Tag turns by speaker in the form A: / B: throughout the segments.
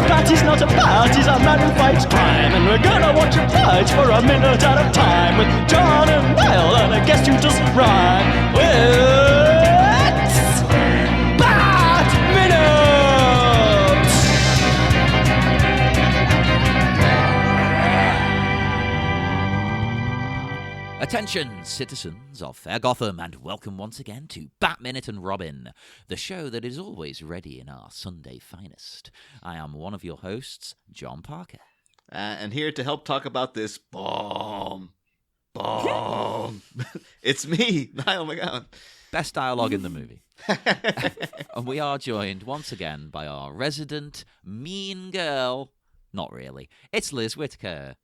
A: Party's not a party's a man who fights crime, and we're gonna watch him fight for a minute at a time with John and Niall and a guest who doesn't rhyme. It's Bat Minutes!
B: Attention, citizens of Fair Gotham, and welcome once again to Bat Minute and Robin, the show that is always ready in our Sunday finest. I am one of your hosts, John Parker.
C: And here to help talk about this bomb. It's me, Niall McGowan.
B: Best dialogue in the movie. And we are joined once again by our resident mean girl. Not really. It's Liz Whitaker.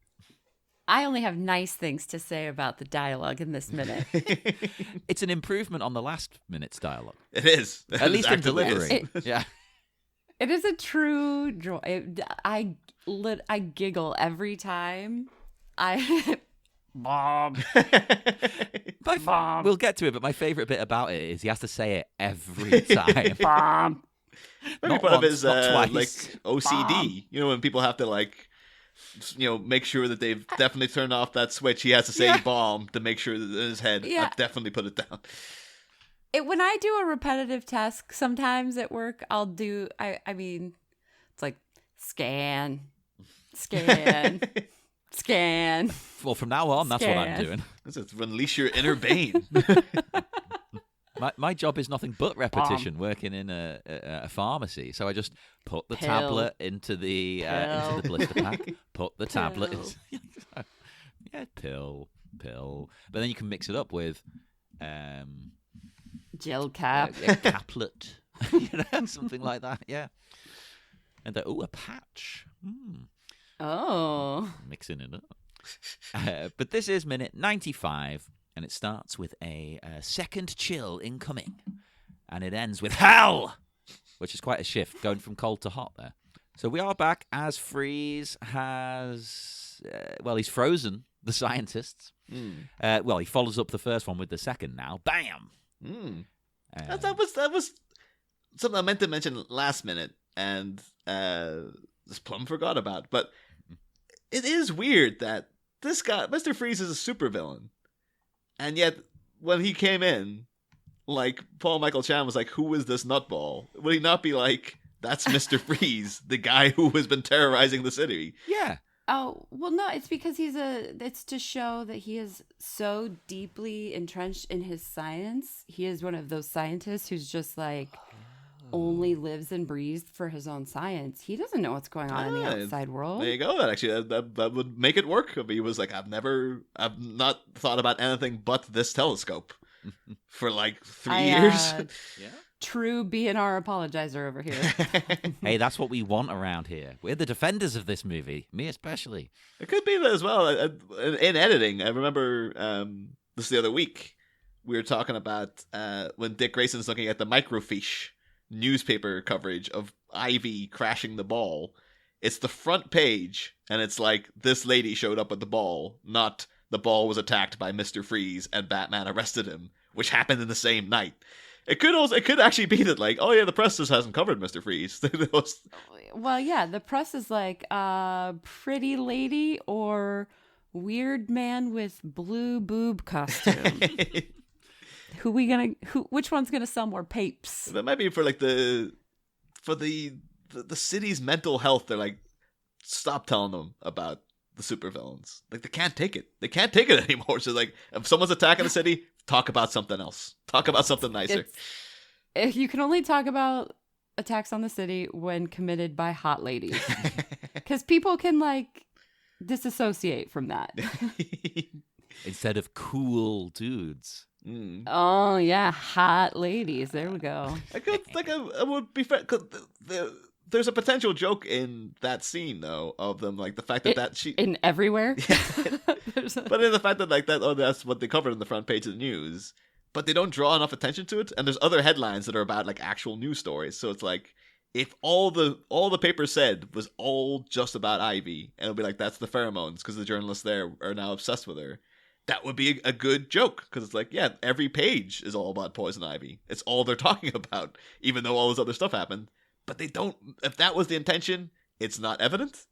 D: I only have nice things to say about the dialogue in this minute.
B: It's an improvement on the last minute's dialogue.
C: It is.
B: At least in delivery. Yeah.
D: It is a true joy. I giggle every time. Bob.
B: Bob. We'll get to it, but my favourite bit about it is he has to say it every time.
D: Bob.
C: Maybe part of his
B: twice.
C: like OCD. Bob. You know, when people have to make sure that they've definitely turned off that switch. He has to say bomb to make sure that in his head, I've definitely put it down.
D: When I do a repetitive task, sometimes at work, I'll do, I mean, it's like scan.
B: Well, from now on, that's what I'm doing.
C: This is unleash your inner Bane.
B: My job is nothing but repetition, working in a pharmacy. So I just put the tablet into the blister pack, put the tablet in. Pill. But then you can mix it up with
D: gel cap.
B: A caplet, something like that, yeah. And a patch.
D: Oh.
B: Mixing it up. But this is minute 95. And it starts with a second chill incoming. And it ends with hell, which is quite a shift, going from cold to hot there. So we are back as Freeze has, he's frozen the scientists. He follows up the first one with the second now. Bam!
C: That was something I meant to mention last minute, and just plumb forgot about. But it is weird that this guy, Mr. Freeze, is a supervillain. And yet, when he came in, like, Paul Michael Chan was like, who is this nutball? Would he not be like, that's Mr. Freeze, the guy who has been terrorizing the city?
B: Yeah.
D: Oh, well, no, it's because it's to show that he is so deeply entrenched in his science. He is one of those scientists who's just like, only lives and breathes for his own science. He doesn't know what's going on in the outside world.
C: There you go. That would make it work. He was like, I've not thought about anything but this telescope for like 3 years.
B: Yeah.
D: True BNR apologizer over here.
B: Hey, that's what we want around here. We're the defenders of this movie, me especially.
C: It could be that as well. In editing, I remember this the other week, we were talking about when Dick Grayson's looking at the microfiche newspaper coverage of Ivy crashing the ball. It's the front page, and it's like, this lady showed up at the ball, not the ball was attacked by Mr. Freeze and Batman arrested him, which happened in the same night. It could actually be that, like, oh yeah, the press just hasn't covered Mr. Freeze.
D: Well, yeah, the press is like, pretty lady or weird man with blue boob costume. Which one's gonna sell more papes?
C: That might be for like the city's mental health. They're like, stop telling them about the supervillains. Like, they can't take it. They can't take it anymore. So like, if someone's attacking the city, talk about something else. Talk about something nicer.
D: If you can only talk about attacks on the city when committed by hot ladies, because people can like disassociate from that.
B: Instead of cool dudes.
D: Oh yeah, hot ladies. There we go.
C: I would be fair. There's a potential joke in that scene though of them, like the fact that she
D: in everywhere.
C: But in the fact that like that, that's what they covered in the front page of the news. But they don't draw enough attention to it, and there's other headlines that are about like actual news stories. So it's like, if all the paper said was all just about Ivy, and it'll be like, that's the pheromones because the journalists there are now obsessed with her, that would be a good joke, because it's like, yeah, every page is all about Poison Ivy. It's all they're talking about, even though all this other stuff happened. But they don't. If that was the intention, it's not evident.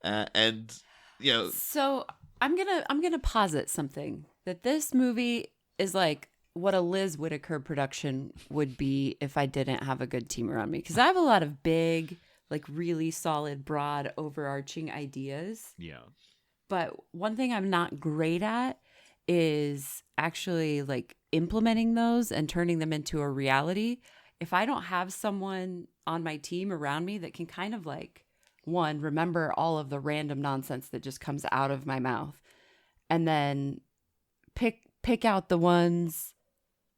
C: And you know,
D: So I'm gonna posit something, that this movie is like what a Liz Whitaker production would be if I didn't have a good team around me, because I have a lot of big, like really solid, broad, overarching ideas.
B: Yeah.
D: But one thing I'm not great at is actually like implementing those and turning them into a reality. If I don't have someone on my team around me that can kind of like, one, remember all of the random nonsense that just comes out of my mouth, and then pick out the ones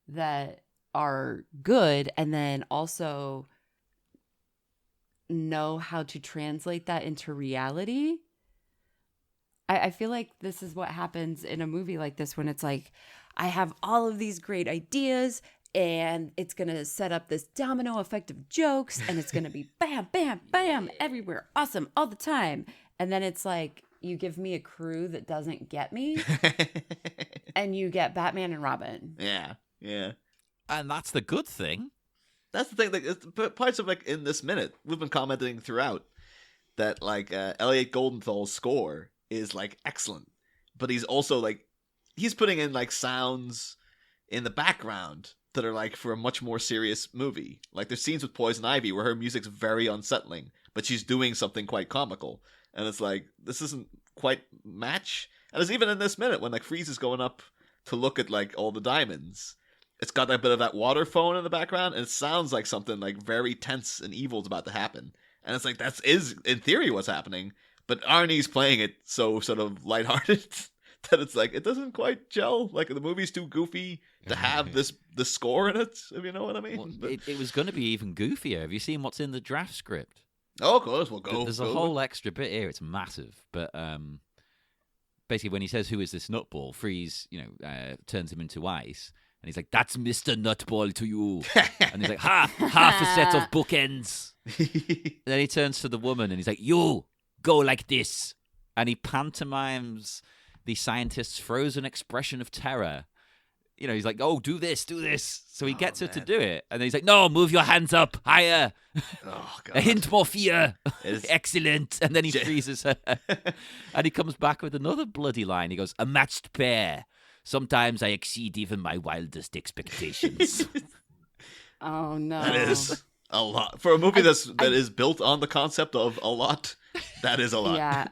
D: that are good, and then also know how to translate that into reality. I feel like this is what happens in a movie like this, when it's like, I have all of these great ideas and it's going to set up this domino effect of jokes, and it's going to be bam, bam, bam, everywhere. Awesome, all the time. And then it's like, you give me a crew that doesn't get me and you get Batman and Robin.
C: yeah.
B: And that's the good thing.
C: That's the thing. Like, it's parts of like in this minute, we've been commenting throughout that like Elliot Goldenthal's score is like excellent, but he's also like, he's putting in like sounds in the background that are like for a much more serious movie. Like there's scenes with Poison Ivy where her music's very unsettling, but she's doing something quite comical, and it's like, this isn't quite match. And it's even in this minute when like Freeze is going up to look at like all the diamonds, it's got that bit of that water phone in the background, and it sounds like something like very tense and evil is about to happen. And it's like, that is in theory what's happening, but Arnie's playing it so sort of lighthearted that it's like, it doesn't quite gel. Like the movie's too goofy to have the score in it, if you know what I mean.
B: Well, it was going to be even goofier. Have you seen what's in the draft script?
C: Oh, of course, we'll go.
B: There's a whole extra bit here. It's massive, but basically when he says, "Who is this nutball?" Freeze, turns him into ice, and he's like, "That's Mr. Nutball to you," and he's like, half a set of bookends. Then he turns to the woman and he's like, "You go like this," and he pantomimes the scientist's frozen expression of terror. He's like, "Oh, do this." So he gets her to do it, and then he's like, "No, move your hands up higher."
C: Oh, God.
B: A hint more fear.
C: Is-
B: Excellent. And then he freezes her. And he comes back with another bloody line. He goes, "A matched pair. Sometimes I exceed even my wildest expectations."
D: Oh, no.
C: That is a lot. For a movie that is built on the concept of a lot, that is a lot.
D: Yeah.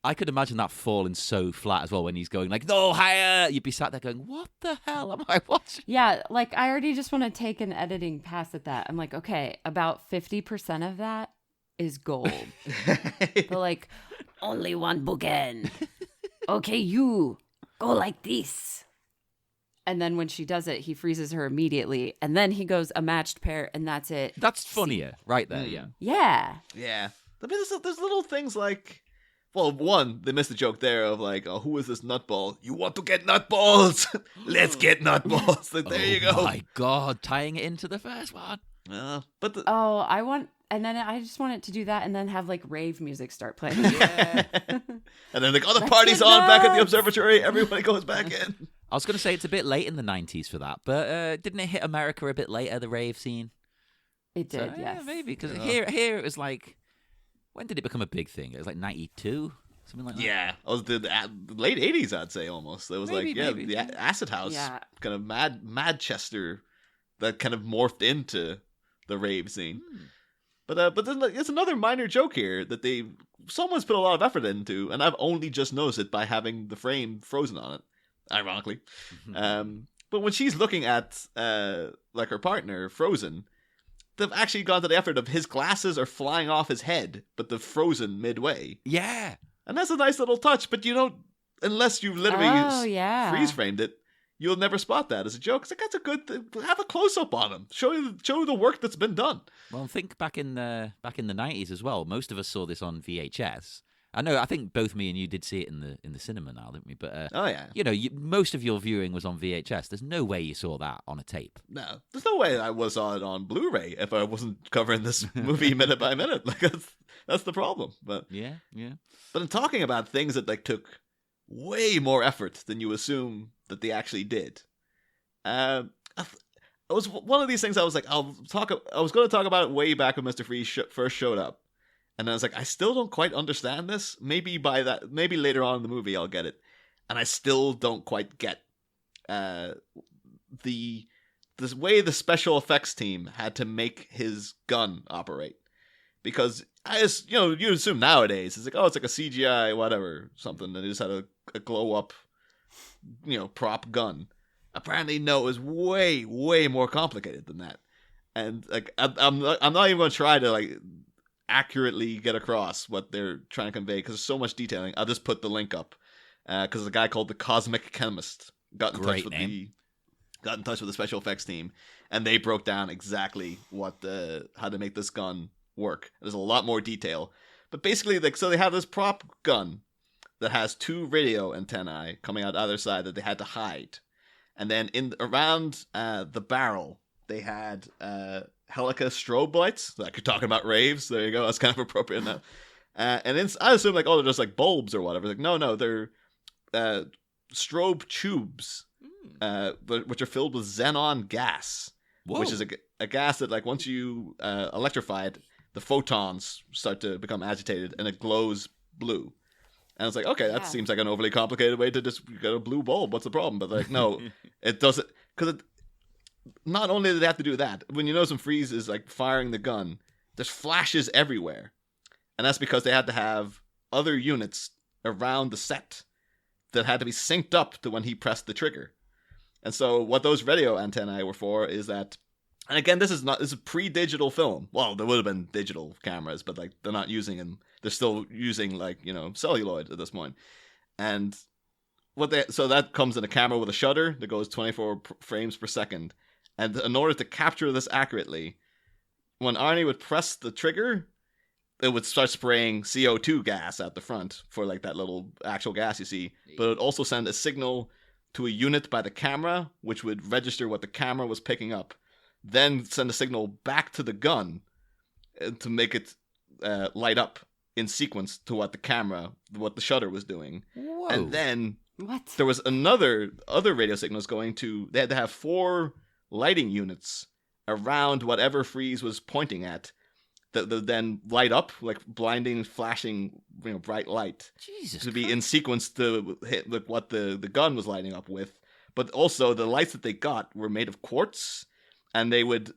B: I could imagine that falling so flat as well when he's going like, "No, higher." You'd be sat there going, "What the hell am I watching?"
D: Yeah, like I already just want to take an editing pass at that. I'm like, okay, about 50% of that is gold. But like, only one bookend. Okay, you go like this. And then when she does it, he freezes her immediately. And then he goes, "A matched pair," and that's it.
B: That's funnier right there, yeah.
D: Yeah.
C: Yeah. I mean, there's little things like, well, one, they missed the joke there of like, "Oh, who is this nutball? You want to get nutballs? Let's get nutballs." Like, there you go.
B: Oh my God, tying it into the first one.
C: But
D: And then I just want it to do that and then have like rave music start playing.
B: Yeah.
C: and then like, "Oh, the
D: Let's
C: party's
D: get
C: on back at the
D: nuts!"
C: observatory. Everybody goes back in."
B: I was going to say it's a bit late in the 90s for that, but didn't it hit America a bit later, the rave scene?
D: It did,
B: So,
D: yes.
B: Yeah, maybe, because here it was like, when did it become a big thing? It was like 92, something like that.
C: Yeah, it was the late 80s, I'd say, almost. It was
B: Maybe,
C: like, yeah,
B: maybe.
C: the acid house,
D: Yeah.
C: kind of Madchester that kind of morphed into the rave scene. But then it's another minor joke here that someone's put a lot of effort into, and I've only just noticed it by having the frame frozen on it, ironically. But when she's looking at like her partner frozen, they've actually gone to the effort of his glasses are flying off his head, but they're frozen midway.
B: Yeah.
C: And that's a nice little touch, but you don't, unless you literally freeze framed it, you'll never spot that as a joke. It's like, that's a good thing. Have a close up on him. Show the work that's been done.
B: Well, think back in the 90s as well. Most of us saw this on VHS, I know. I think both me and you did see it in the cinema now, didn't we? But
C: Oh yeah.
B: Most of your viewing was on VHS. There's no way you saw that on a tape.
C: No, there's no way I was on Blu-ray if I wasn't covering this movie minute by minute. Like that's the problem. But
B: Yeah.
C: But in talking about things that like took way more effort than you assume that they actually did, it was one of these things. I was like, I was going to talk about it way back when Mr. Freeze first showed up, and I was like, I still don't quite understand this. Maybe later on in the movie I'll get it, and I still don't quite get this way the special effects team had to make his gun operate. Because you assume nowadays it's like, oh, it's like a CGI whatever something, and he just had a glow up, prop gun. Apparently, no, it was way way more complicated than that. And like, I'm not even going to try to like accurately get across what they're trying to convey because there's so much detailing. I'll just put the link up because a guy called the Cosmic Chemist got in touch with the special effects team, and they broke down exactly how to make this gun work. There's a lot more detail, but basically, like, so they have this prop gun that has 2 radio antennae coming out either side that they had to hide, and then around the barrel they had helica strobe lights. Like you're talking about raves, there you go. That's kind of appropriate now. And I assume like, oh, they're just like bulbs or whatever. Like no, they're strobe tubes, which are filled with xenon gas. Whoa. Which is a gas that, like, once you electrify it, the photons start to become agitated and it glows blue. And it's like, okay, that seems like an overly complicated way to just get a blue bulb. What's the problem? But like, no, it doesn't, because not only did they have to do that, when some Freeze is like firing the gun, there's flashes everywhere, and that's because they had to have other units around the set that had to be synced up to when he pressed the trigger. And so what those radio antennae were for is that, and again, this is a pre-digital film. Well, there would have been digital cameras, but like they're not using them. They're still using like, celluloid at this point. And so that comes in a camera with a shutter that goes 24 frames per second. And in order to capture this accurately, when Arnie would press the trigger, it would start spraying CO2 gas out the front for like that little actual gas you see. But it would also send a signal to a unit by the camera, which would register what the camera was picking up, then send a signal back to the gun to make it light up in sequence to what the shutter was doing.
B: Whoa.
C: And then there was other radio signals they had to have 4 lighting units around whatever Freeze was pointing at that would then light up like blinding, flashing, bright light.
B: Jesus
C: to be
B: Christ.
C: in sequence to hit what the gun was lighting up with. But also the lights that they got were made of quartz, and they would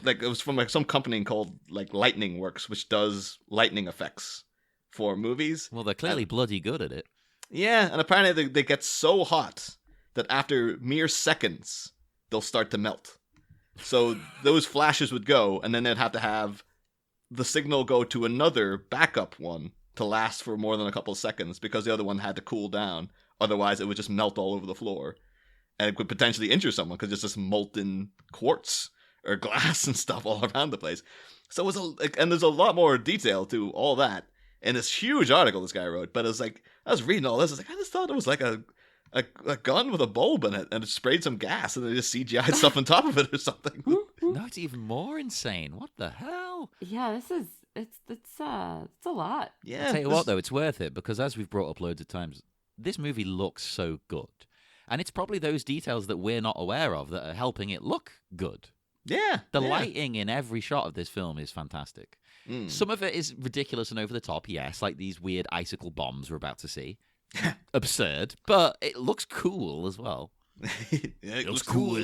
C: it was from like some company called like Lightning Works, which does lightning effects for movies.
B: Well, they're clearly bloody good at it.
C: Yeah, and apparently they get so hot that after mere seconds they'll start to melt. So those flashes would go, and then they'd have to have the signal go to another backup one to last for more than a couple of seconds because the other one had to cool down. Otherwise, it would just melt all over the floor. And it could potentially injure someone because it's just molten quartz or glass and stuff all around the place. So and there's a lot more detail to all that in this huge article this guy wrote. But it's like, I was reading all this, I was like, I just thought it was like a gun with a bulb in it, and it sprayed some gas, and they just CGI'd stuff on top of it or something.
B: No, it's even more insane. What the hell?
D: Yeah, it's a lot.
C: Yeah.
B: I'll tell you what, though, it's worth it, because as we've brought up loads of times, this movie looks so good. And it's probably those details that we're not aware of that are helping it look good.
C: Yeah.
B: The lighting in every shot of this film is fantastic. Some of it is ridiculous and over the top, yes, like these weird icicle bombs we're about to see. Absurd, but it looks cool as well.
C: Yeah, it looks cool.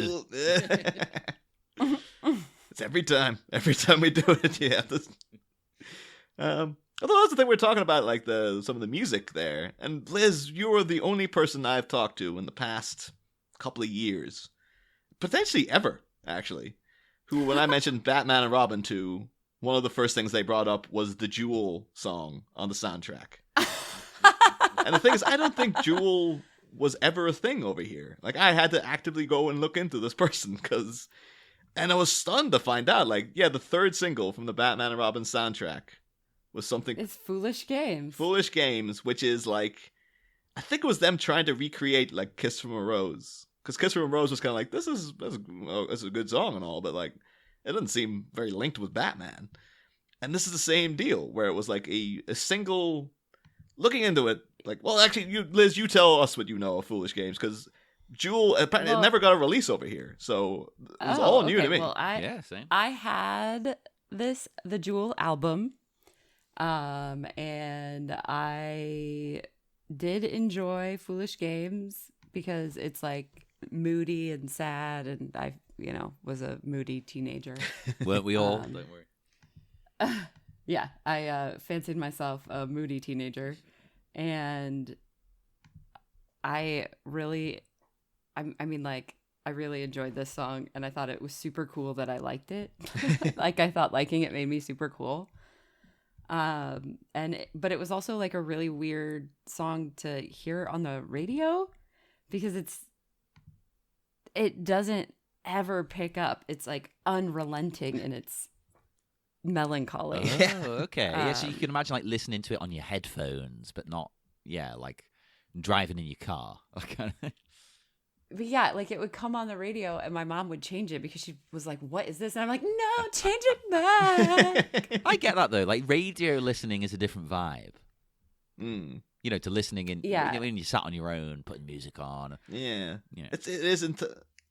C: It's every time we do it. Yeah. Although that's the thing we're talking about, like some of the music there. And Liz, you are the only person I've talked to in the past couple of years, potentially ever, actually, who, when I mentioned Batman and Robin 2, one of the first things they brought up was the Jewel song on the soundtrack. And the thing is, I don't think Jewel was ever a thing over here. Like, I had to actively go and look into this person and I was stunned to find out, like, yeah, the third single from the Batman and Robin soundtrack was something.
D: It's Foolish Games.
C: Foolish Games, which is like, I think it was them trying to recreate like Kiss from a Rose. Because Kiss from a Rose was kind of like, this is a good song and all, but like, it doesn't seem very linked with Batman. And this is the same deal, where it was like a single, looking into it, like, well, actually, Liz, you tell us what you know of Foolish Games, because Jewel, apparently, it never got a release over here, so it was all new to me.
D: Well,
B: same.
D: I had the Jewel album, and I did enjoy Foolish Games because it's like moody and sad, and I, was a moody teenager.
B: Weren't we all? Don't worry.
D: Yeah, I fancied myself a moody teenager, and I really enjoyed this song, and I thought it was super cool that I liked it. Like, I thought liking it made me super cool. But it was also like a really weird song to hear on the radio because it doesn't ever pick up. It's like unrelenting in its melancholy.
B: Oh, okay. Yeah, so you can imagine like listening to it on your headphones, but not, like driving in your car.
D: But yeah, like it would come on the radio and my mom would change it because she was like, what is this? And I'm like, no, change it back.
B: I get that though. Like radio listening is a different vibe.
C: Mm.
B: To listening in, when you sat on your own, putting music on.
C: Yeah. It isn't.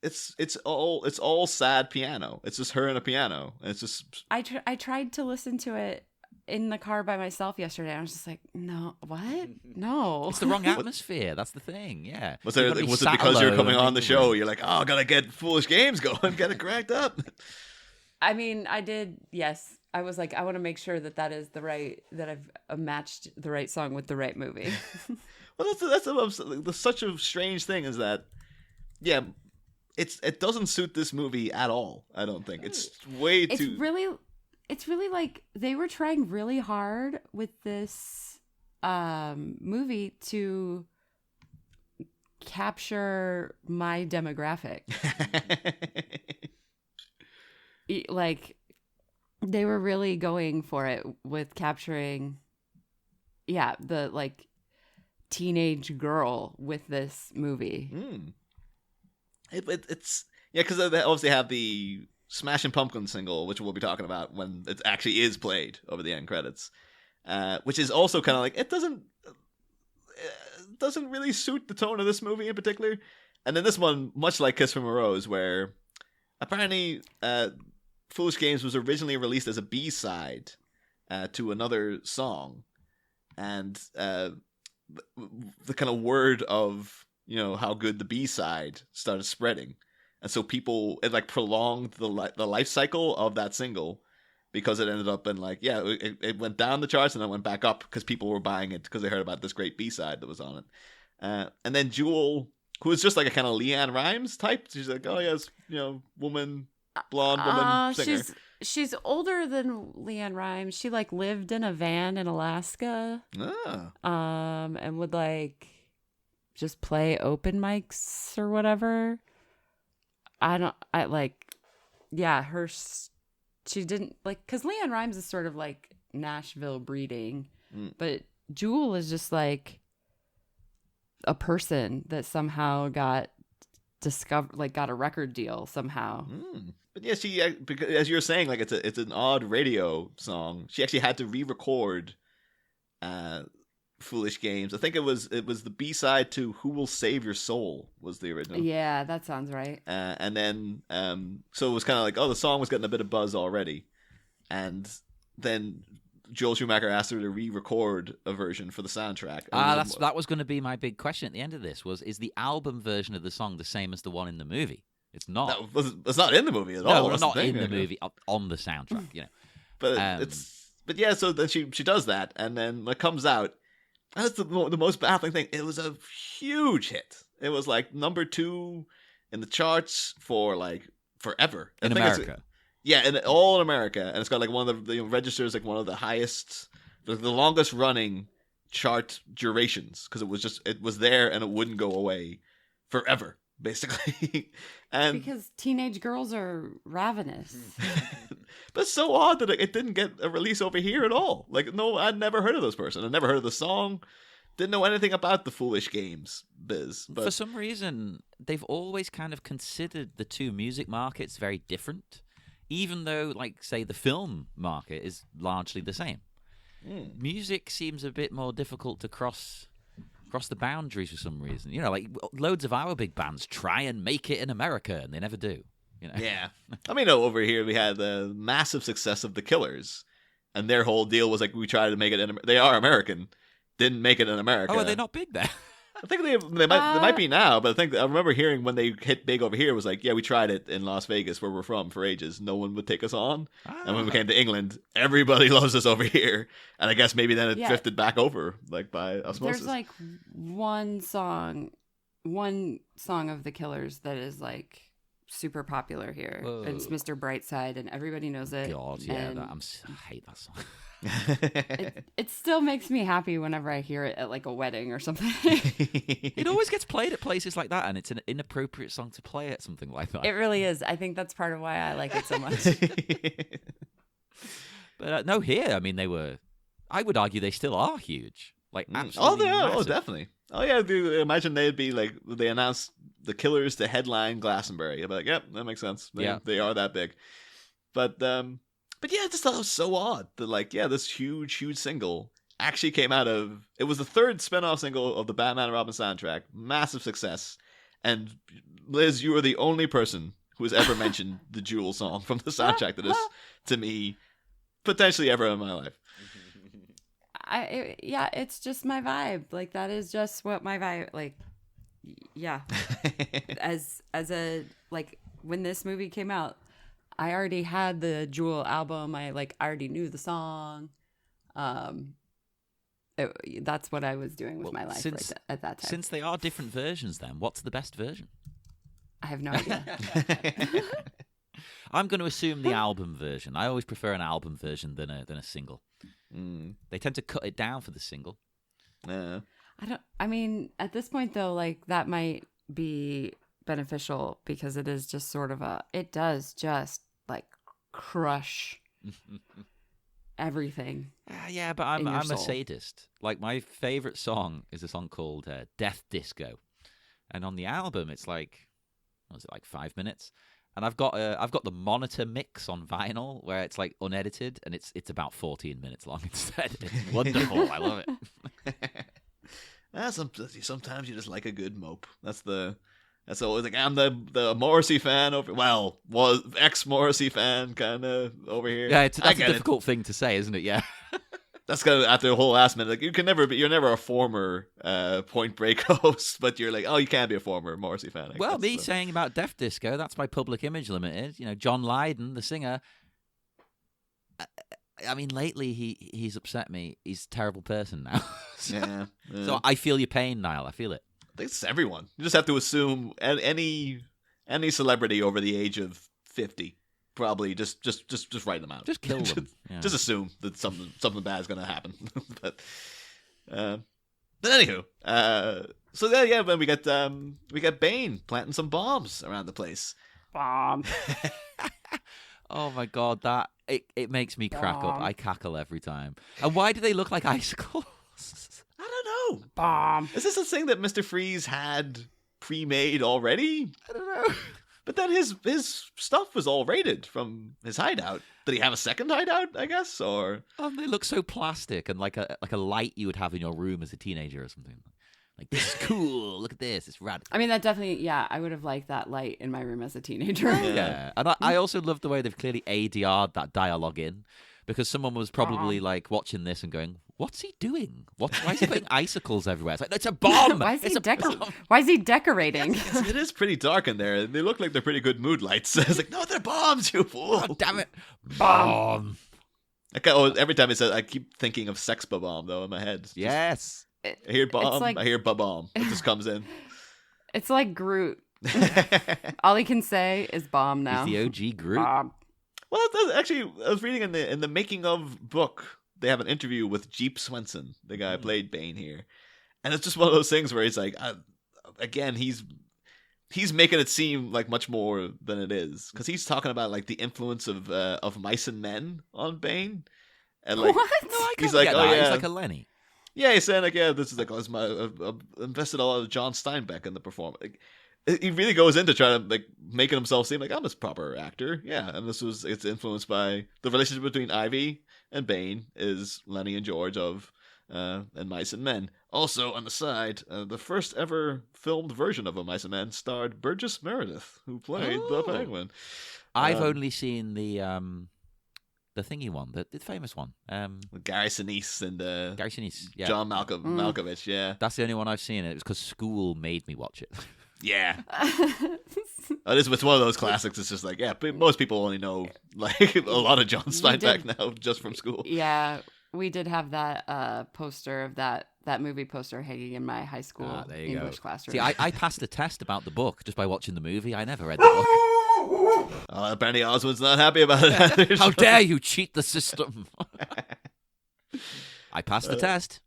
C: It's all sad piano. It's just her and a piano. And it's just.
D: I tried to listen to it in the car by myself yesterday. I was just like, no, what? No.
B: It's the wrong atmosphere. That's the thing. Yeah.
C: Was it because you're coming on the show? You're like, oh, gotta get Foolish Games going, get it cracked up.
D: I mean, I did. Yes, I was like, I want to make sure that is the right, that I've matched the right song with the right movie.
C: Well, that's such a strange thing is that, yeah, it doesn't suit this movie at all. I don't think it's way too. It's really like they were trying really hard with this movie to capture my demographic. Like they were really going for it with capturing, the like teenage girl with this movie. It's because they obviously have the Smashing Pumpkins single, which we'll be talking about when it actually is played over the end credits, which is also kind of like it doesn't really suit the tone of this movie in particular. And then this one, much like Kiss from a Rose, where apparently Foolish Games was originally released as a B-side to another song, and the kind of word of how good the B-side started spreading. And so it like prolonged the life cycle of that single because it ended up in like, it went down the charts and then went back up because people were buying it because they heard about this great B-side that was on it. And then Jewel, who was just like a kind of Leanne Rimes type, she's like, oh yes, blonde woman singer.
D: She's older than Leanne Rimes. She like lived in a van in Alaska. And would like just play open mics or whatever. She didn't like, because Leanne Rimes is sort of like Nashville breeding, but Jewel is just like a person that somehow got discovered, like got a record deal somehow.
C: But yeah, she, because as you're saying, like it's an odd radio song. She actually had to re-record Foolish Games. I think it was the B-side to Who Will Save Your Soul was the original.
D: Yeah, that sounds right.
C: And then so it was kind of like, the song was getting a bit of buzz already, and then Joel Schumacher asked her to re-record a version for the soundtrack.
B: That was going to be my big question at the end of this. Is the album version of the song the same as the one in the movie? It's not.
C: It's not in the movie at all.
B: No, not in the movie, on the soundtrack.
C: But so then she does that, and then it comes out. That's the most baffling thing. It was a huge hit. It was like number 2 in the charts for like forever
B: in America.
C: All in America, and it's got like one of the registers like one of the highest, the longest running chart durations because it was there and it wouldn't go away forever. basically. And
D: Because teenage girls are ravenous.
C: but it's so odd that it didn't get a release over here at all. Like, no, I'd never heard of this person. I'd never heard of the song. Didn't know anything about the Foolish Games biz. But
B: For some reason, they've always kind of considered the two music markets very different, even though, like, say, the film market is largely the same. Music seems a bit more difficult to cross the boundaries for some reason. You know, like, loads of our big bands try and make it in America, and they never do. You know?
C: yeah. I mean, over here we had the massive success of The Killers, and their whole deal was like, we tried to make it in. They are American, didn't make it in America.
B: Oh, are they not big there?
C: I think they might be now, but I remember hearing when they hit big over here, it was like, yeah, we tried it in Las Vegas, where we're from, for ages. No one would take us on. And when we came to England, everybody loves us over here. And I guess maybe then it drifted back over, like, by osmosis.
D: There's like one song of The Killers that is like super popular here.
B: Whoa.
D: It's Mr. Brightside, and everybody knows it.
B: God, yeah,
D: And
B: I hate that song.
D: it still makes me happy whenever I hear it at like a wedding or something.
B: It always gets played at places like that, and it's an inappropriate song to play at something like that.
D: It really is. I think that's part of why I like it so much.
B: But no, here, I mean, I would argue they still are huge. Like,
C: Oh,
B: absolutely
C: they are. Oh,
B: massive.
C: definitely. Oh, yeah. Imagine they'd be like, they announced The Killers to headline Glastonbury. I'd be like, yep, that makes sense. They are that big. But yeah, I just thought it was so odd that, like, yeah, this huge single actually came out of. It was the third spin-off single of the Batman and Robin soundtrack. Massive success. And Liz, you are the only person who has ever mentioned the Jewel song from the soundtrack to this to me, potentially ever in my life.
D: It's just my vibe. Like, that is just what my vibe, like, yeah. as a, like, when this movie came out, I already had the Jewel album. I already knew the song. That's what I was doing with my life at that time.
B: Since they are different versions, then what's the best version?
D: I have no idea.
B: I'm going to assume the album version. I always prefer an album version than a single. They tend to cut it down for the single.
D: I mean, at this point though, like, that might be beneficial because it is just sort of it does just like crush everything.
B: Yeah, but I'm a
D: soul.
B: sadist. Like, my favorite song is a song called Death Disco, and on the album it's like, what was it, like 5 minutes? And I've got the Monitor mix on vinyl where it's like unedited, and it's about 14 minutes long instead. It's wonderful. I love it.
C: Sometimes you just like a good mope. That's always like, I'm the Morrissey fan was ex-Morrissey fan kind of over here.
B: Yeah, that's a difficult thing to say, isn't it? Yeah.
C: That's kind of after the whole last minute. Like, you're never a former Point Break host, but you're like, oh, you can't be a former Morrissey fan. Like,
B: well, me saying about Death Disco, that's my Public Image Limited. You know, John Lydon, the singer. I mean, lately he's upset me. He's a terrible person now.
C: Yeah.
B: So I feel your pain, Niall. I feel it.
C: I think it's everyone. You just have to assume any celebrity over the age of 50. Probably just write them out.
B: Just kill them. Yeah.
C: Just assume that something bad is going to happen. but anywho, so then when we got Bane planting some bombs around the place.
D: Bomb.
B: Oh my god, that it makes me crack up. I cackle every time. And why do they look like icicles?
C: I don't know.
D: Bomb.
C: Is this a thing that Mr. Freeze had pre-made already?
B: I don't know.
C: But then his stuff was all raided from his hideout. Did he have a second hideout, I guess? Or
B: They look so plastic and like a light you would have in your room as a teenager or something. Like, this is cool. Look at this. It's rad.
D: I mean, that definitely, yeah, I would have liked that light in my room as a teenager.
B: Yeah. And I also love the way they've clearly ADR'd that dialogue in, because someone was probably like watching this and going, what's he doing? Why is he putting icicles everywhere? It's like, it's a bomb.
D: Why is he decorating?
C: it is pretty dark in there. They look like they're pretty good mood lights. I was like, no, they're bombs, you fool.
B: Oh, damn it. Bomb.
C: Every time it says, I keep thinking of Sex Bomb though in my head.
B: Yes.
C: I hear bomb.
D: like,
C: I hear bomb. It just comes in.
D: It's like Groot. All he can say is bomb now.
B: He's the OG Groot.
D: Bomb.
C: Well, actually, I was reading in the making of book. They have an interview with Jeep Swenson, the guy who played Bane here, and it's just one of those things where he's like, again, he's he's making it seem like much more than it is, because he's talking about like the influence of mice and men on Bane, and like
D: What?
B: No, I
C: he's
B: can't
C: like,
B: get
C: oh
B: that.
C: yeah,
B: He's like a Lenny.
C: yeah, he's saying like, yeah, this is like, oh, it's I've invested a lot of John Steinbeck in the performance. Like, he really goes into trying to like making himself seem like I'm a proper actor, yeah. And it's influenced by the relationship between Ivy and Bane is Lenny and George of and Mice and Men. Also, on the side, the first ever filmed version of A Mice and Men starred Burgess Meredith, who played the Penguin.
B: I've only seen the thingy one, the famous one.
C: Gary Sinise and
B: Gary Sinise, yeah.
C: John Malkovich, yeah.
B: That's the only one I've seen. It was because school made me watch it.
C: Yeah. It's one of those classics. It's just like, yeah, but most people only know like a lot of John Steinbeck now just from school.
D: Yeah, we did have that poster of that movie poster hanging in my high school
B: There you
D: English
B: go.
D: classroom.
B: See, I passed the test about the book just by watching the movie. I never read the book.
C: Apparently Oswald's not happy about it.
B: How dare you cheat the system? I passed the test.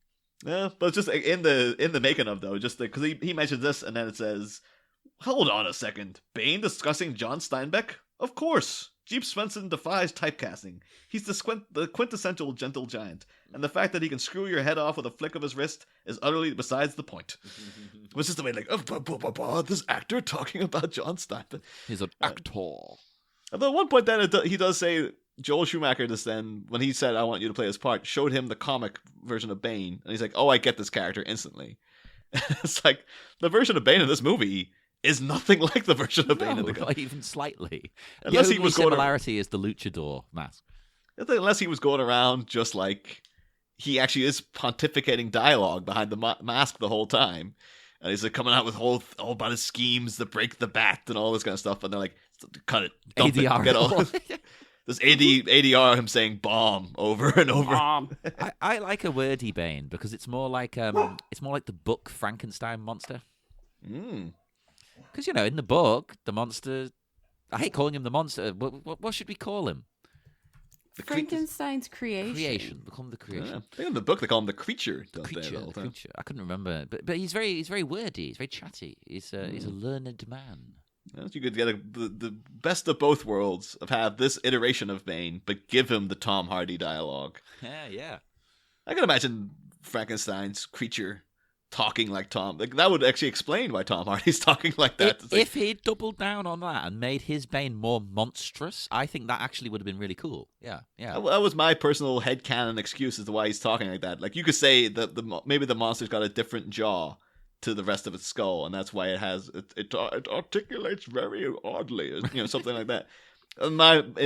C: Yeah, but just like, in the making of though, just because he mentions this and then it says, "Hold on a second, Bane discussing John Steinbeck? Of course, Jeep Swenson defies typecasting. He's the quintessential gentle giant, and the fact that he can screw your head off with a flick of his wrist is utterly besides the point." Which is the way like, this actor talking about John Steinbeck.
B: He's an actor.
C: Although at one point then he does say Joel Schumacher just then, when he said, "I want you to play his part," showed him the comic version of Bane, and he's like, "Oh, I get this character instantly." It's like the version of Bane in this movie is nothing like the version of Bane in the
B: not
C: comic.
B: even slightly.
C: Unless
B: the
C: he
B: only
C: was going
B: similarity is the luchador mask.
C: Unless he was going around just like he actually is pontificating dialogue behind the mask the whole time, and he's like coming out with all about his schemes to break the bat and all this kind of stuff, and they're like, "Cut it, dump
B: ADR.
C: it, get all." There's ADR him saying "bomb" over and over.
D: Mom.
B: I like a wordy Bane because it's more like the book Frankenstein monster. Because in the book the monster, I hate calling him the monster. What should we call him?
D: Frankenstein's creation.
B: We call him the creation.
C: Yeah. I think in the book they call him the creature. Don't they,
B: Creature,
C: the whole
B: the
C: time?
B: creature. I couldn't remember, but he's very wordy. He's very chatty. He's a learned man.
C: Well, you could get the best of both worlds of have this iteration of Bane, but give him the Tom Hardy dialogue.
B: Yeah.
C: I can imagine Frankenstein's creature talking like Tom. Like that would actually explain why Tom Hardy's talking like that.
B: If he'd doubled down on that and made his Bane more monstrous, I think that actually would have been really cool. Yeah.
C: That was my personal headcanon excuse as to why he's talking like that. Like you could say that maybe the monster's got a different jaw to the rest of its skull, and that's why it articulates very oddly, something like that. In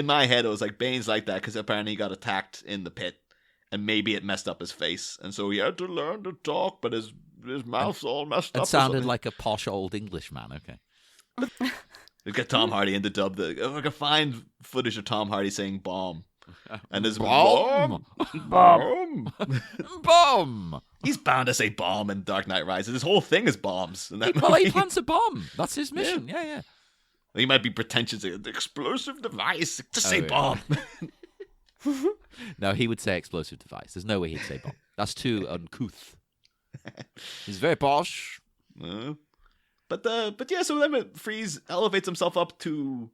C: my head, it was like Bane's like that because apparently he got attacked in the pit, and maybe it messed up his face, and so he had to learn to talk, but his mouth's all messed up.
B: It sounded like a posh old English man. Okay.
C: We get Tom Hardy in to dub if I can find footage of Tom Hardy saying "bomb," and there's
B: Bomb.
C: bomb.
B: Bomb.
C: He's bound to say bomb in Dark Knight Rises. This whole thing is bombs. In that
B: Well, he
C: movie.
B: plants a bomb. That's his mission. Yeah.
C: He might be pretentious. The explosive device. Just say
B: yeah.
C: bomb.
B: No, he would say explosive device. There's no way he'd say bomb. That's too uncouth. He's very posh.
C: But yeah. So then Freeze elevates himself up to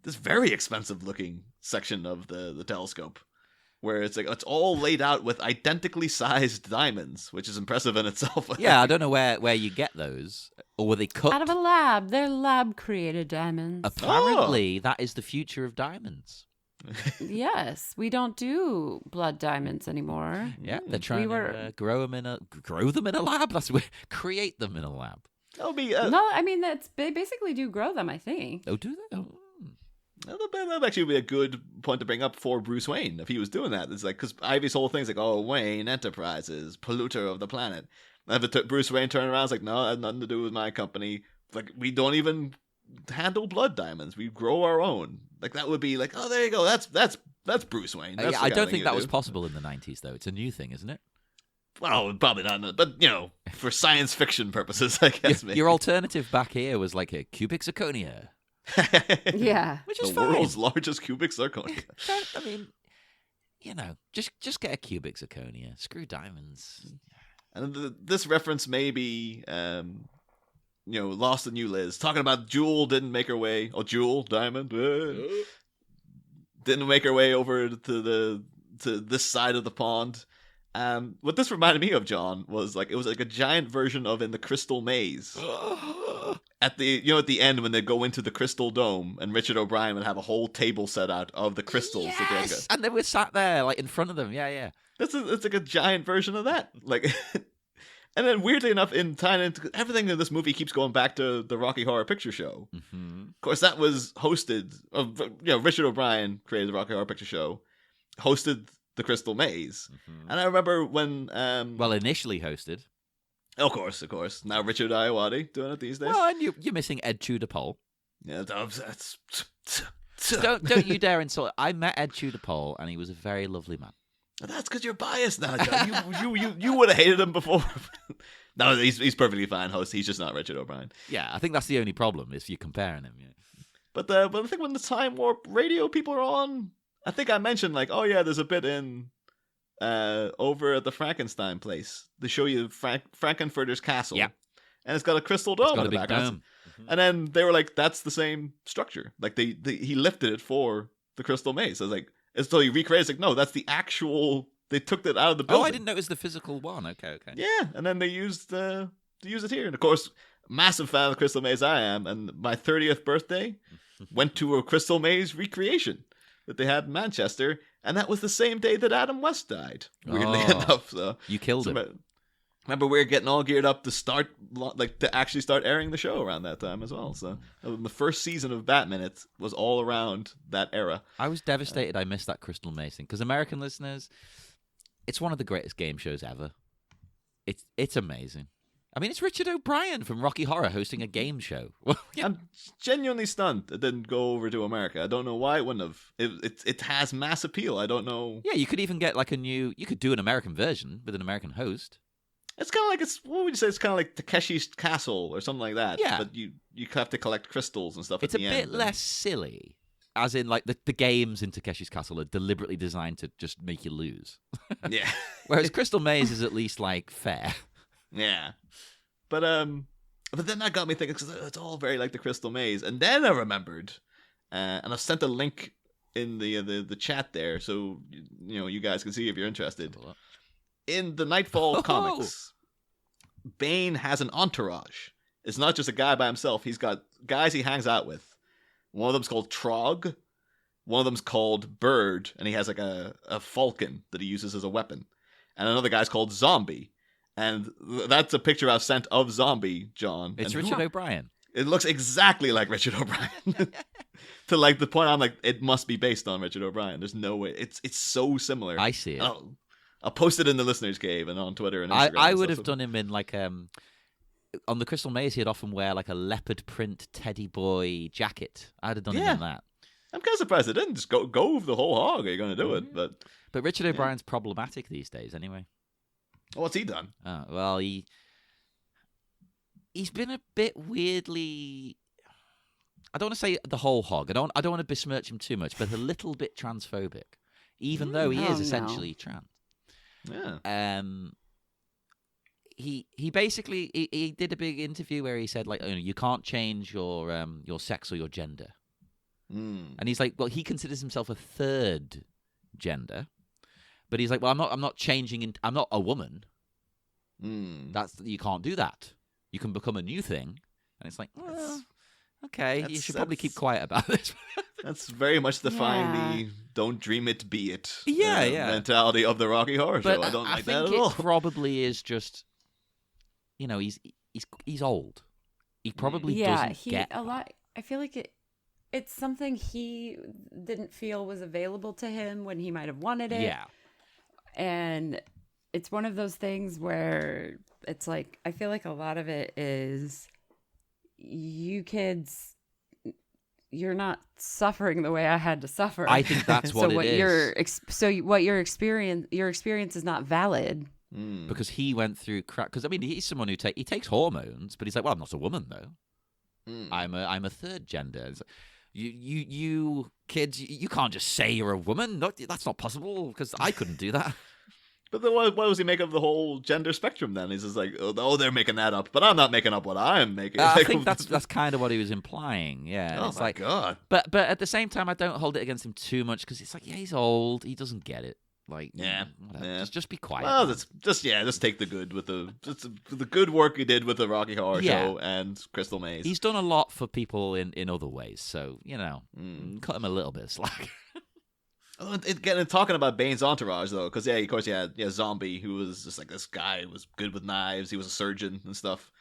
C: this very expensive looking section of the telescope, where it's like it's all laid out with identically sized diamonds, which is impressive in itself.
B: Yeah, I don't know where you get those, or were they cut?
D: Out of a lab. They're lab created diamonds.
B: Apparently, that is the future of diamonds.
D: Yes, we don't do blood diamonds anymore.
B: Yeah, they're trying to grow them in a lab. That's create them in a lab.
C: That'll be
D: No, I mean they basically do grow them. I think.
B: Oh, do they? Oh.
C: that'd actually be a good point to bring up for Bruce Wayne if he was doing that. It's like because Ivy's whole thing's like, "Oh, Wayne Enterprises, polluter of the planet." And Bruce Wayne turned around, it's like, "No, it has nothing to do with my company. Like we don't even handle blood diamonds. We grow our own." Like that would be like, "Oh, there you go. That's Bruce Wayne." That's
B: I don't think that was possible in the 90s, though. It's a new thing, isn't it?
C: Well, probably not. But for science fiction purposes, I guess.
B: Your alternative back here was like a cubic zirconia.
D: Yeah,
B: Which is
C: the
B: fine.
C: world's largest cubic zirconia.
B: I mean, just get a cubic zirconia. Screw diamonds.
C: And this reference may be Lost the New Liz, talking about Jewel didn't make her way. Oh, Jewel, Diamond, didn't make her way over to this side of the pond. What this reminded me of, John, was it was like a giant version of in the Crystal Maze. At the end when they go into the Crystal Dome and Richard O'Brien would have a whole table set out of the crystals.
B: Yes! And they were sat there like in front of them. Yeah.
C: It's like a giant version of that. Like, and then weirdly enough, in tying into everything in this movie keeps going back to the Rocky Horror Picture Show.
B: Mm-hmm.
C: Of course, that was hosted. Richard O'Brien created the Rocky Horror Picture Show, hosted the Crystal Maze, and I remember when
B: initially hosted.
C: Of course. Now Richard Iowati doing it these days.
B: Well, and you're missing Ed Tudor-Pole.
C: Yeah, that's...
B: Don't you dare insult. I met Ed Tudor-Pole, and he was a very lovely man.
C: That's because you're biased now, John. You would have hated him before. No, he's perfectly fine host. He's just not Richard O'Brien.
B: Yeah, I think that's the only problem is you're comparing him. Yeah.
C: But I think when the Time Warp radio people are on, I think I mentioned there's a bit in over at the Frankenstein place. They show you Frankenfurter's castle.
B: Yeah.
C: And it's got a crystal dome in the back.
B: Dome.
C: And then they were like, that's the same structure. Like he lifted it for the Crystal Maze. So so he recreated. It's like, no, that's the actual. They took that out of the building.
B: Oh, I didn't know it was the physical one. Okay.
C: Yeah, and then they used it here. And of course, massive fan of the Crystal Maze I am. And my 30th birthday went to a Crystal Maze recreation that they had in Manchester, and that was the same day that Adam West died. Weirdly enough, so
B: you killed him.
C: Remember, we were getting all geared up to actually start airing the show around that time as well. So the first season of Batman was all around that era.
B: I was devastated I missed that Crystal Maze thing, because American listeners, it's one of the greatest game shows ever. It's amazing. I mean, it's Richard O'Brien from Rocky Horror hosting a game show.
C: I'm genuinely stunned it didn't go over to America. I don't know why it wouldn't have. It has mass appeal. I don't know.
B: Yeah, you could even get you could do an American version with an American host.
C: It's kind of like what would you say? It's kind of like Takeshi's Castle or something like that.
B: Yeah,
C: but you have to collect crystals and stuff.
B: It's
C: at the
B: a bit less silly, as in the games in Takeshi's Castle are deliberately designed to just make you lose.
C: Yeah.
B: Whereas Crystal Maze is at least fair.
C: Yeah, but then that got me thinking, because it's all very like the Crystal Maze, and then I remembered, and I've sent a link in the chat there, so you guys can see if you're interested. In the Nightfall comics, Bane has an entourage. It's not just a guy by himself. He's got guys he hangs out with. One of them's called Trog. One of them's called Bird, and he has a falcon that he uses as a weapon. And another guy's called Zombie. And that's a picture I've sent of Zombie, John.
B: It's Richard O'Brien.
C: It looks exactly like Richard O'Brien. To the point I'm like, it must be based on Richard O'Brien. There's no way. It's so similar.
B: I see it.
C: I'll post it in the Listeners' Cave and on Twitter and Instagram.
B: I would have done him in on the Crystal Maze. He'd often wear a leopard print teddy boy jacket. I'd have done him in that. I'm
C: kind of surprised it didn't just go with the whole hog. Are you going to do it? But
B: Richard O'Brien's problematic these days, anyway.
C: What's he done?
B: Well, he's been a bit weirdly. I don't want to say the whole hog. I don't want to besmirch him too much, but a little bit transphobic, even though he is essentially trans.
C: Yeah.
B: He basically he did a big interview where he said you can't change your sex or your gender, and he's like, well, he considers himself a third gender. But he's like, well, I'm not changing. I'm not a woman. You can't do that. You can become a new thing. And it's like, well, okay, you should probably keep quiet about this.
C: That's very much the don't dream it, be it.
B: Mentality
C: of the Rocky Horror Show. I don't like that at all.
B: It probably is just, he's old. He probably doesn't get
D: a lot. I feel like it's something he didn't feel was available to him when he might have wanted it.
B: Yeah.
D: And it's one of those things where it's like, I feel like a lot of it is you kids, you're not suffering the way I had to suffer.
B: I think that's what it is.
D: What your experience is not valid.
B: Because he went through crap. Because he's someone who he takes hormones, but he's like, well, I'm not a woman though. I'm a third gender. It's like, you kids, you can't just say you're a woman. No, that's not possible, because I couldn't do that.
C: But then what does he make of the whole gender spectrum then? He's just like, oh, they're making that up, but I'm not making up what I'm making.
B: I think that's kind of what he was implying. Yeah.
C: Oh
B: it's
C: my
B: like,
C: God.
B: But at the same time, I don't hold it against him too much because it's like, yeah, he's old. He doesn't get it. Like, whatever.
C: Yeah.
B: Just be quiet.
C: Well, just take the good with the good work he did with the Rocky Horror Show and Crystal Maze.
B: He's done a lot for people in other ways, so cut him a little bit of slack.
C: Again, talking about Bane's entourage though, because of course you had Zombie, who was just like this guy who was good with knives. He was a surgeon and stuff.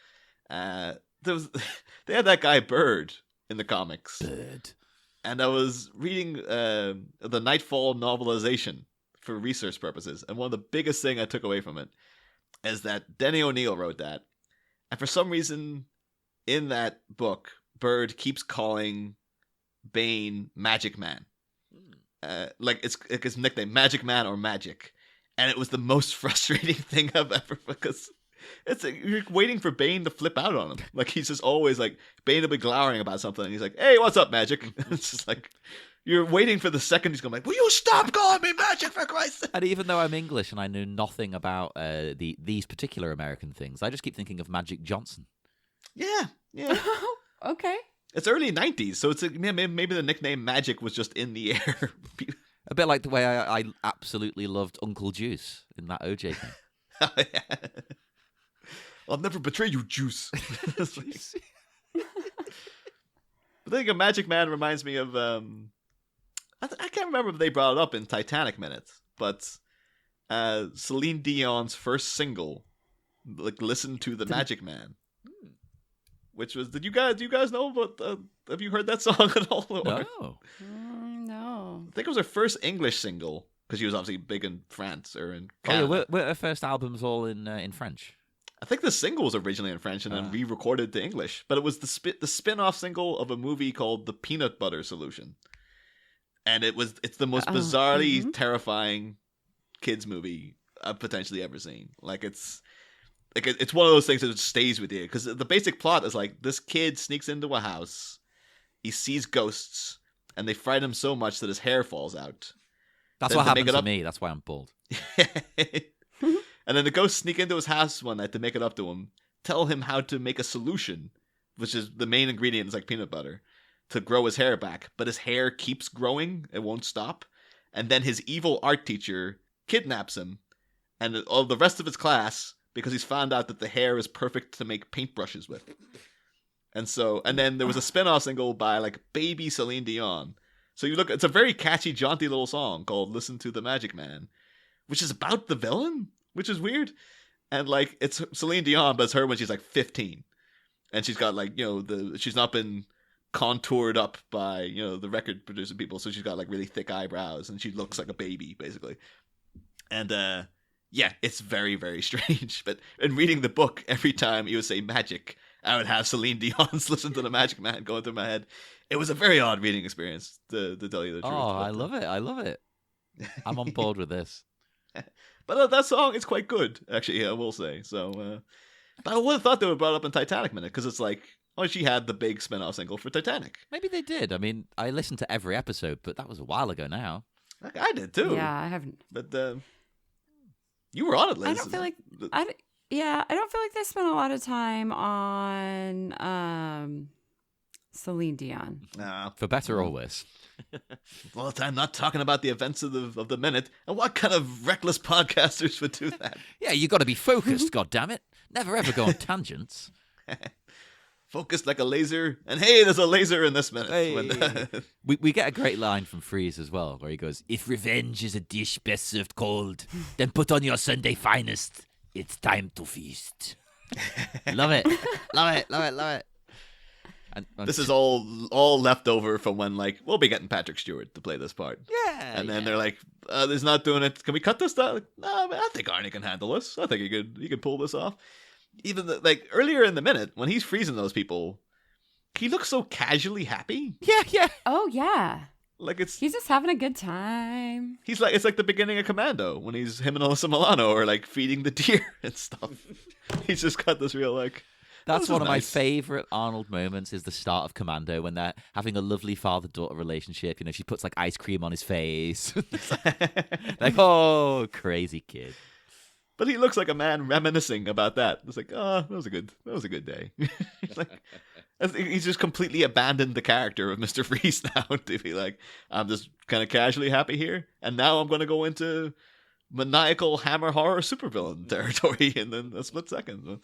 C: They had that guy Bird in the comics.
B: Bird.
C: And I was reading the Nightfall novelization for research purposes, and one of the biggest thing I took away from it is that Denny O'Neil wrote that, and for some reason in that book, Bird keeps calling Bane Magic Man. Like it's his nickname, Magic Man or Magic, and it was the most frustrating thing I've ever, because it's like you're waiting for Bane to flip out on him. Like he's just always like, Bane will be glowering about something, and he's like, "Hey, what's up, Magic?" It's just like you're waiting for the second he's going like, "Will you stop calling me Magic for Christ's sake?"
B: And even though I'm English and I knew nothing about these particular American things, I just keep thinking of Magic Johnson.
C: Yeah.
D: Okay.
C: It's early 90s, so it's maybe the nickname Magic was just in the air.
B: A bit like the way I absolutely loved Uncle Juice in that OJ thing.
C: Oh, yeah. I'll never betray you, Juice. But I think a Magic Man reminds me of I can't remember if they brought it up in Titanic Minute, but Celine Dion's first single, like "Listen to the Magic Man," which was, do you guys know about? Have you heard that song at all?
B: No.
D: No.
C: I think it was her first English single, because she was obviously big in France or in Canada.
B: Oh, yeah, were her first albums all in French?
C: I think the single was originally in French and then re-recorded to English, but it was the spin-off single of a movie called The Peanut Butter Solution, and it's the most bizarrely terrifying kids movie I've potentially ever seen. Like it's one of those things that stays with you, because the basic plot is like, this kid sneaks into a house, he sees ghosts, and they frighten him so much that his hair falls out.
B: That's what happened to me. That's why I'm bald.
C: And then the ghosts sneak into his house one night to make it up to him, tell him how to make a solution, which is the main ingredient is like peanut butter, to grow his hair back. But his hair keeps growing, it won't stop. And then his evil art teacher kidnaps him and all the rest of his class, because he's found out that the hair is perfect to make paintbrushes with. And then there was a spin-off single by like baby Celine Dion. So it's a very catchy, jaunty little song called "Listen to the Magic Man," which is about the villain, which is weird. And like, it's Celine Dion, but it's her when she's like 15. And she's got like, she's not been contoured up by, the record producer people. So she's got like really thick eyebrows and she looks like a baby, basically. And, yeah, it's very, very strange. But in reading the book, every time you would say magic, I would have Celine Dion's "Listen to the Magic Man" going through my head. It was a very odd reading experience, to tell you the truth.
B: Oh, I love it. I'm on board with this.
C: But that song is quite good, actually, I will say. So, but I would have thought they would have brought it up in Titanic Minute, because it's like, she had the big spin-off single for Titanic.
B: Maybe they did. I mean, I listened to every episode, but that was a while ago now.
C: I did too.
D: Yeah, I haven't.
C: But you were on it, Liz.
D: I don't feel like I don't feel like they spent a lot of time on Celine Dion.
C: Nah.
B: For better or worse.
C: All the time not talking about the events of the minute. And what kind of reckless podcasters would do that?
B: Yeah, you got to be focused, goddammit. Never ever go on tangents.
C: Focused like a laser. And hey, there's a laser in this minute.
B: Hey. We get a great line from Freeze as well, where he goes, "If revenge is a dish best served cold, then put on your Sunday finest. It's time to feast." Love it. Love it. And
C: this is all left over from when, like, we'll be getting Patrick Stewart to play this part.
B: Yeah.
C: And then they're like, he's not doing it. Can we cut this down? Like, no, man, I think Arnie can handle this. I think he could pull this off. Even earlier in the minute, when he's freezing those people, he looks so casually happy.
B: Yeah.
D: Oh yeah.
C: Like
D: he's just having a good time.
C: It's like the beginning of Commando when he's him and Alyssa Milano are like feeding the deer and stuff. He's just got this real like.
B: That's one of my favorite Arnold moments is the start of Commando when they're having a lovely father-daughter relationship. She puts like ice cream on his face. Like, oh, crazy kid.
C: But he looks like a man reminiscing about that. It's like, oh, that was a good day. Like, I think he's just completely abandoned the character of Mr. Freeze now to be like, I'm just kind of casually happy here, and now I'm going to go into maniacal hammer horror supervillain territory in a split second.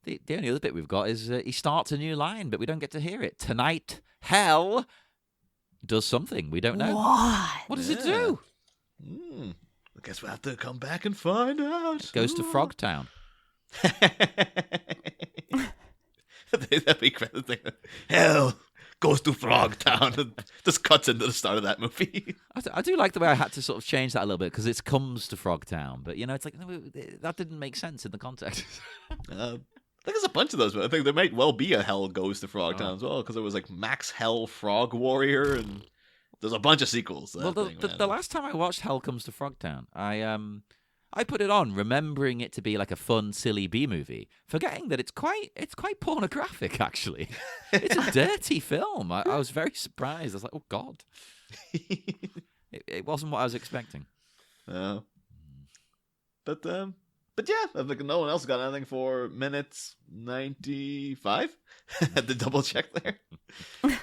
B: The only other bit we've got is he starts a new line, but we don't get to hear it. Tonight, hell does something. We don't know. What does it do?
C: I guess we'll have to come back and find out.
B: Goes to Frogtown.
C: That'd be great. Hell goes to Frogtown and just cuts into the start of that movie.
B: I do like the way I had to sort of change that a little bit because it comes to Frogtown, but it's like that didn't make sense in the context.
C: I think there's a bunch of those, but I think there might well be a Hell Goes to Frogtown as well, because there was like Max Hell Frog Warrior, and there's a bunch of sequels.
B: The last time I watched Hell Comes to Frogtown, I put it on, remembering it to be like a fun, silly B movie, forgetting that it's quite pornographic. Actually, it's a dirty film. I was very surprised. I was like, oh God, it wasn't what I was expecting.
C: But yeah, I think no one else got anything for minutes 95. Had to double check there.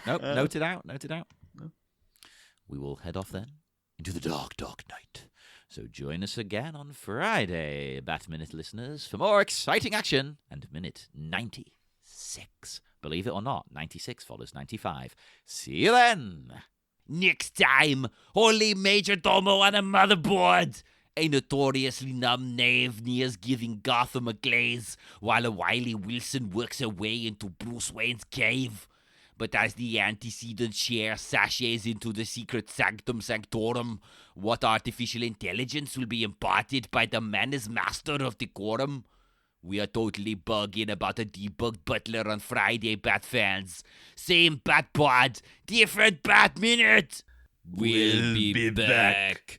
B: Nope, noted out. No. We will head off then into the dark night. So join us again on Friday, Bat Minute listeners, for more exciting action and minute 96. Believe it or not, 96 follows 95. See you then.
E: Next time, only Major Domo on a motherboard. A notoriously numb knave nears giving Gotham a glaze, while a wily Wilson works her way into Bruce Wayne's cave. But as the antecedent chair sashays into the secret sanctum sanctorum, what artificial intelligence will be imparted by the man as master of decorum? We are totally bugging about a debugged butler on Friday, Bat fans. Same Bat pod, different Bat minute. We'll be back.